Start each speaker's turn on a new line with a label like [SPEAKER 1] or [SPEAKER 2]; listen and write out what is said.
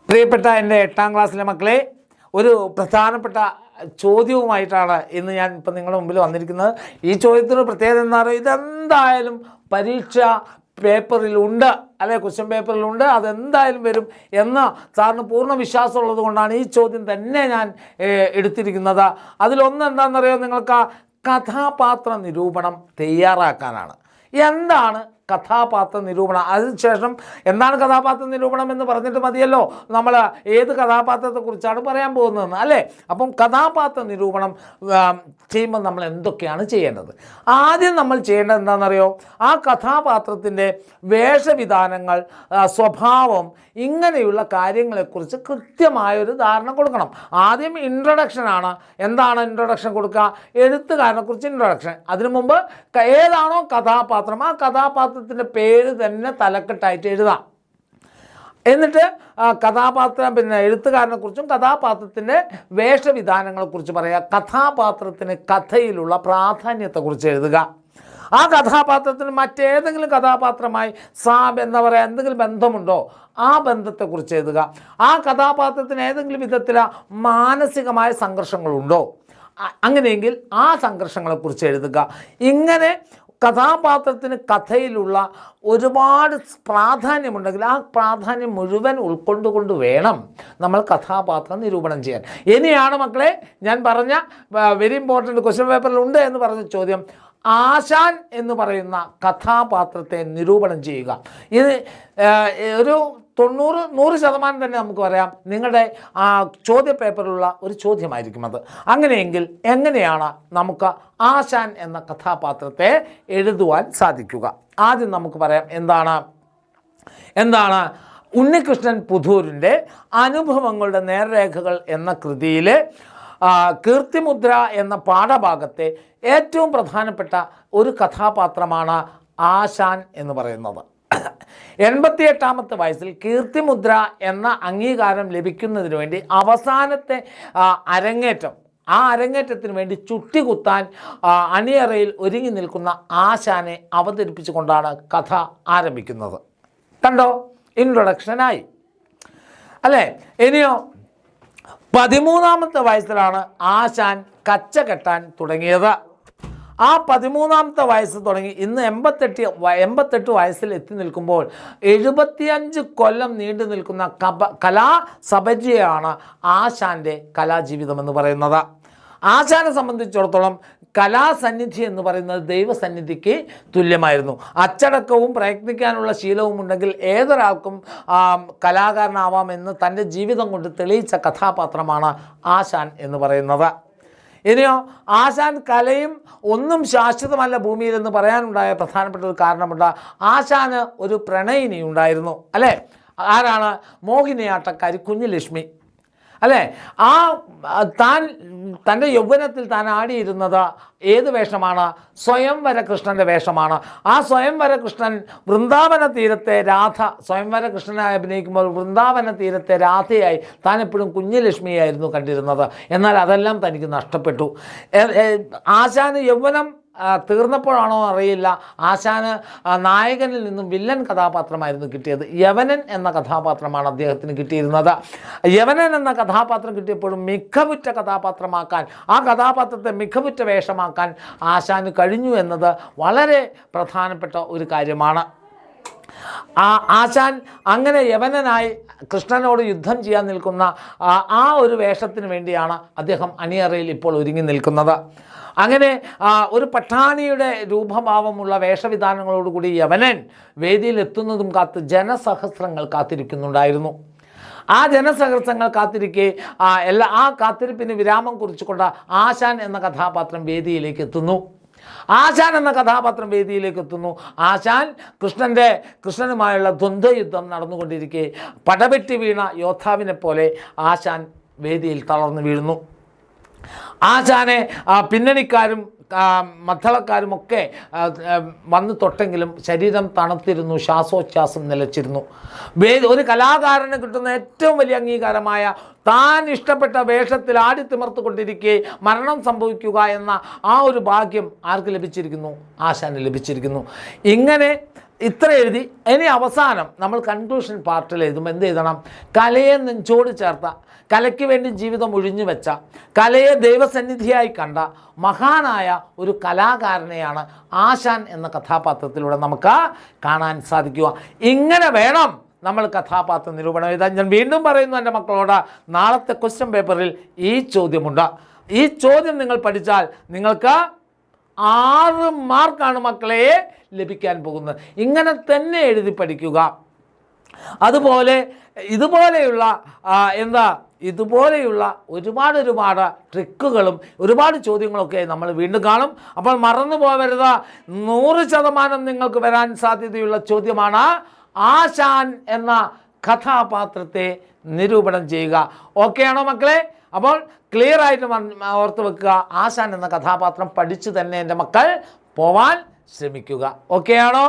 [SPEAKER 1] പ്രിയപ്പെട്ട എൻ്റെ 8ാം ക്ലാസ്സിലെ മക്കളെ, ഒരു പ്രധാനപ്പെട്ട ചോദ്യവുമായിട്ടാണ് ഇന്ന് ഞാൻ ഇപ്പം നിങ്ങളുടെ മുമ്പിൽ വന്നിരിക്കുന്നത്. ഈ ചോദ്യത്തിന് പ്രത്യേകത എന്താ പറയുക, ഇതെന്തായാലും പരീക്ഷ പേപ്പറിലുണ്ട്, അല്ലെ ക്വസ്റ്റ്യൻ പേപ്പറിലുണ്ട്, അതെന്തായാലും വരും എന്ന സാറിന് പൂർണ്ണ വിശ്വാസമുള്ളത് കൊണ്ടാണ് ഈ ചോദ്യം തന്നെ ഞാൻ എടുത്തിരിക്കുന്നത്. അതിലൊന്ന് എന്താണെന്നറിയോ, നിങ്ങൾക്ക് കഥാപാത്ര നിരൂപണം തയ്യാറാക്കാനാണ്. എന്താണ് കഥാപാത്ര നിരൂപണം? അതിനുശേഷം എന്താണ് കഥാപാത്ര നിരൂപണം എന്ന് പറഞ്ഞിട്ട് മതിയല്ലോ നമ്മൾ ഏത് കഥാപാത്രത്തെക്കുറിച്ചാണ് പറയാൻ പോകുന്നതെന്ന്, അല്ലേ? അപ്പം കഥാപാത്ര നിരൂപണം ചെയ്യുമ്പോൾ നമ്മൾ എന്തൊക്കെയാണ് ചെയ്യേണ്ടത്? ആദ്യം നമ്മൾ ചെയ്യേണ്ടത് എന്താണെന്നറിയോ, ആ കഥാപാത്രത്തിൻ്റെ വേഷവിധാനങ്ങൾ, സ്വഭാവം, ഇങ്ങനെയുള്ള കാര്യങ്ങളെക്കുറിച്ച് കൃത്യമായൊരു ധാരണ കൊടുക്കണം. ആദ്യം ഇൻട്രൊഡക്ഷനാണ്. എന്താണ് ഇൻട്രൊഡക്ഷൻ കൊടുക്കുക? എഴുത്തുകാരനെക്കുറിച്ച് ഇൻട്രൊഡക്ഷൻ. അതിനു മുമ്പ് ഏതാണോ കഥാപാത്രം, ആ കഥാപാത്രത്തിൻ്റെ പേര് തന്നെ തലക്കെട്ടായിട്ട് എഴുതാം. എന്നിട്ട് എഴുത്തുകാരനെക്കുറിച്ചും കഥാപാത്രത്തിൻ്റെ വേഷവിധാനങ്ങളെക്കുറിച്ച് പറയുക. കഥാപാത്രത്തിന് കഥയിലുള്ള പ്രാധാന്യത്തെക്കുറിച്ച് എഴുതുക. ആ കഥാപാത്രത്തിന് മറ്റേതെങ്കിലും കഥാപാത്രമായി എന്തെങ്കിലും ബന്ധമുണ്ടോ, ആ ബന്ധത്തെക്കുറിച്ച് എഴുതുക. ആ കഥാപാത്രത്തിന് ഏതെങ്കിലും വിധത്തിൽ മാനസികമായ സംഘർഷങ്ങളുണ്ടോ, അങ്ങനെയെങ്കിൽ ആ സംഘർഷങ്ങളെക്കുറിച്ച് എഴുതുക. ഇങ്ങനെ കഥാപാത്രത്തിന് കഥയിലുള്ള ഒരുപാട് പ്രാധാന്യമുണ്ടെങ്കിൽ ആ പ്രാധാന്യം മുഴുവൻ ഉൾക്കൊണ്ടുകൊണ്ട് വേണം നമ്മൾ കഥാപാത്ര നിരൂപണം ചെയ്യാൻ. ഇനിയാണ് മക്കളെ ഞാൻ പറഞ്ഞ വെരി ഇമ്പോർട്ടൻറ്റ് ക്വസ്റ്റ്യൻ പേപ്പറിലുണ്ട് എന്ന് പറഞ്ഞ ചോദ്യം, ആശാൻ എന്ന് പറയുന്ന കഥാപാത്രത്തെ നിരൂപണം ചെയ്യുക. ഇത് ഒരു 100% തന്നെ നമുക്ക് പറയാം നിങ്ങളുടെ ചോദ്യപേപ്പറിലുള്ള ഒരു ചോദ്യമായിരിക്കും അത്. അങ്ങനെയെങ്കിൽ എങ്ങനെയാണ് നമുക്ക് ആശാൻ എന്ന കഥാപാത്രത്തെ എഴുതുവാൻ സാധിക്കുക? ആദ്യം നമുക്ക് പറയാം എന്താണ് ഉണ്ണികൃഷ്ണൻ പുതൂരിൻ്റെ അനുഭവങ്ങളുടെ നേർരേഖകൾ എന്ന കൃതിയിൽ കീർത്തിമുദ്ര എന്ന പാഠഭാഗത്തെ ഏറ്റവും പ്രധാനപ്പെട്ട ഒരു കഥാപാത്രമാണ് ആശാൻ എന്ന് പറയുന്നത്. 88ാമത്തെ വയസ്സിൽ കീർത്തിമുദ്ര എന്ന അംഗീകാരം ലഭിക്കുന്നതിന് വേണ്ടി അവസാനത്തെ അരങ്ങേറ്റം, ആ അരങ്ങേറ്റത്തിന് വേണ്ടി ചുട്ടികുത്താൻ അണിയറയിൽ ഒരുങ്ങി നിൽക്കുന്ന ആശാനെ അവതരിപ്പിച്ചുകൊണ്ടാണ് കഥ ആരംഭിക്കുന്നത്. കണ്ടോ, ഇൻട്രൊഡക്ഷനായി, അല്ലേ? ഇനിയോ 13ാമത്തെ വയസ്സിലാണ് ആശാൻ കച്ച കെട്ടാൻ തുടങ്ങിയത്. ആ 13ാമത്തെ വയസ്സ് തുടങ്ങി ഇന്ന് 88 വയസ്സിൽ എത്തി നിൽക്കുമ്പോൾ 75 കൊല്ലം നീണ്ടു നിൽക്കുന്ന കലാസപര്യയാണ് ആശാൻ്റെ കലാജീവിതം എന്ന് പറയുന്നത്. ആശാനെ സംബന്ധിച്ചിടത്തോളം കലാസന്നിധി എന്ന് പറയുന്നത് ദൈവസന്നിധിക്ക് തുല്യമായിരുന്നു. അച്ചടക്കവും പ്രയത്നിക്കാനുള്ള ശീലവും ഉണ്ടെങ്കിൽ ഏതൊരാൾക്കും കലാകാരനാവാമെന്ന് തൻ്റെ ജീവിതം കൊണ്ട് തെളിയിച്ച കഥാപാത്രമാണ് ആശാൻ എന്ന് പറയുന്നത്. ഇനിയോ ആശാൻ കലയും ഒന്നും ശാശ്വതമല്ല ഭൂമിയിൽ എന്ന് പറയാനുണ്ടായ പ്രധാനപ്പെട്ട ഒരു കാരണമുണ്ട്. ആശാന് ഒരു പ്രണയിനി ഉണ്ടായിരുന്നു, അല്ലേ? ആരാണ്? മോഹിനിയാട്ടക്കാരി കുഞ്ഞുലക്ഷ്മി, അല്ലേ? തൻ്റെ യൗവനത്തിൽ താൻ ആടിയിരുന്നത് ഏത് വേഷമാണ്? സ്വയംവര കൃഷ്ണൻ്റെ വേഷമാണ്. ആ സ്വയംവര കൃഷ്ണൻ വൃന്ദാവന തീരത്തെ രാധ, സ്വയംവര കൃഷ്ണനായി അഭിനയിക്കുമ്പോൾ വൃന്ദാവന തീരത്തെ രാധയായി താൻ എപ്പോഴും കുഞ്ഞുലക്ഷ്മിയായിരുന്നു കണ്ടിരുന്നത്. എന്നാൽ അതെല്ലാം തനിക്ക് നഷ്ടപ്പെട്ടു. ആശാന് യൗവനം തീർന്നപ്പോഴാണോ അറിയില്ല, ആശാന് നായകനിൽ നിന്നും വില്ലൻ കഥാപാത്രമായിരുന്നു കിട്ടിയത്. യവനൻ എന്ന കഥാപാത്രമാണ് അദ്ദേഹത്തിന് കിട്ടിയിരുന്നത്. യവനൻ എന്ന കഥാപാത്രം കിട്ടിയപ്പോഴും മികവുറ്റ കഥാപാത്രമാക്കാൻ, ആ കഥാപാത്രത്തെ മികവുറ്റ വേഷമാക്കാൻ ആശാന് കഴിഞ്ഞു എന്നത് വളരെ പ്രധാനപ്പെട്ട ഒരു കാര്യമാണ്. ആശാൻ അങ്ങനെ യവനനായി കൃഷ്ണനോട് യുദ്ധം ചെയ്യാൻ നിൽക്കുന്ന ആ ഒരു വേഷത്തിന് വേണ്ടിയാണ് അദ്ദേഹം അണിയറയിൽ ഇപ്പോൾ ഒരുങ്ങി നിൽക്കുന്നത്. അങ്ങനെ ഒരു പട്ടാണിയുടെ രൂപഭാവമുള്ള വേഷവിധാനങ്ങളോടുകൂടി യവനൻ വേദിയിൽ എത്തുന്നതും കാത്ത് ജനസഹസ്രങ്ങൾ കാത്തിരിക്കുന്നുണ്ടായിരുന്നു. ആ ജനസഹസ്രങ്ങൾ കാത്തിരിക്കെ ആ കാത്തിരിപ്പിന് വിരാമം കുറിച്ചുകൊണ്ട് ആശാൻ എന്ന കഥാപാത്രം വേദിയിലേക്ക് എത്തുന്നു. ആശാൻ കൃഷ്ണനുമായുള്ള ദ്വന്ദ്വയുദ്ധം നടന്നുകൊണ്ടിരിക്കെ പടവെട്ടി വീണ യോദ്ധാവിനെ പോലെ ആശാൻ വേദിയിൽ തളർന്നു വീഴുന്നു. ആശാനെ പിന്നണിക്കാരും മദ്ദളക്കാരുമൊക്കെ വന്നു തൊട്ടെങ്കിലും ശരീരം തണുത്തിരുന്നു, ശ്വാസോച്ഛ്വാസം നിലച്ചിരുന്നു. ഒരു കലാകാരന് കിട്ടുന്ന ഏറ്റവും വലിയ അംഗീകാരമായ താൻ ഇഷ്ടപ്പെട്ട വേഷത്തിൽ ആടിത്തിമർത്തുകൊണ്ടിരിക്കെ മരണം സംഭവിക്കുക എന്ന ആ ഒരു ഭാഗ്യം ആർക്ക് ലഭിച്ചിരിക്കുന്നു? ആശാന് ലഭിച്ചിരിക്കുന്നു. ഇങ്ങനെ ഇത്ര എഴുതി. ഇനി അവസാനം നമ്മൾ കൺക്ലൂഷൻ പാർട്ടിൽ എഴുതുമ്പോൾ എന്ത് എഴുതണം? കലയെ നെഞ്ചോട് ചേർത്ത, കലയ്ക്ക് വേണ്ടി ജീവിതം ഒഴിഞ്ഞു വെച്ച, കലയെ ദൈവസന്നിധിയായി കണ്ട മഹാനായ ഒരു കലാകാരനെയാണ് ആശാൻ എന്ന കഥാപാത്രത്തിലൂടെ നമുക്ക് കാണാൻ സാധിക്കുക. ഇങ്ങനെ വേണം നമ്മൾ കഥാപാത്ര നിരൂപണം എഴുതാൻ. ഞാൻ വീണ്ടും പറയുന്നു എൻ്റെ മക്കളോട്, നാളത്തെ ക്വസ്റ്റ്യൻ പേപ്പറിൽ ഈ ചോദ്യമുണ്ട്. ഈ ചോദ്യം നിങ്ങൾ പഠിച്ചാൽ നിങ്ങൾക്ക് 6 മാർക്കാണ് മക്കളെ ലഭിക്കാൻ പോകുന്നത്. ഇങ്ങനെ തന്നെ എഴുതി പഠിക്കുക. അതുപോലെ ഇതുപോലെയുള്ള ഇതുപോലെയുള്ള ഒരുപാട് ട്രിക്കുകളും ഒരുപാട് ചോദ്യങ്ങളൊക്കെ നമ്മൾ വീണ്ടും കാണും. അപ്പോൾ മറന്നു പോകരുത്, 100% നിങ്ങൾക്ക് വരാൻ സാധ്യതയുള്ള ചോദ്യമാണ് ആശാൻ എന്ന കഥാപാത്രത്തെ നിരൂപണം ചെയ്യുക. ഓക്കെ ആണോ മക്കളെ? അപ്പോൾ ക്ലിയർ ആയിട്ട് ഓർത്ത് വെക്കുക, ആശാൻ എന്ന കഥാപാത്രം പഠിച്ചു തന്നെ എൻ്റെ മക്കൾ പോവാൻ ശ്രമിക്കുക. ഓക്കെ ആണോ?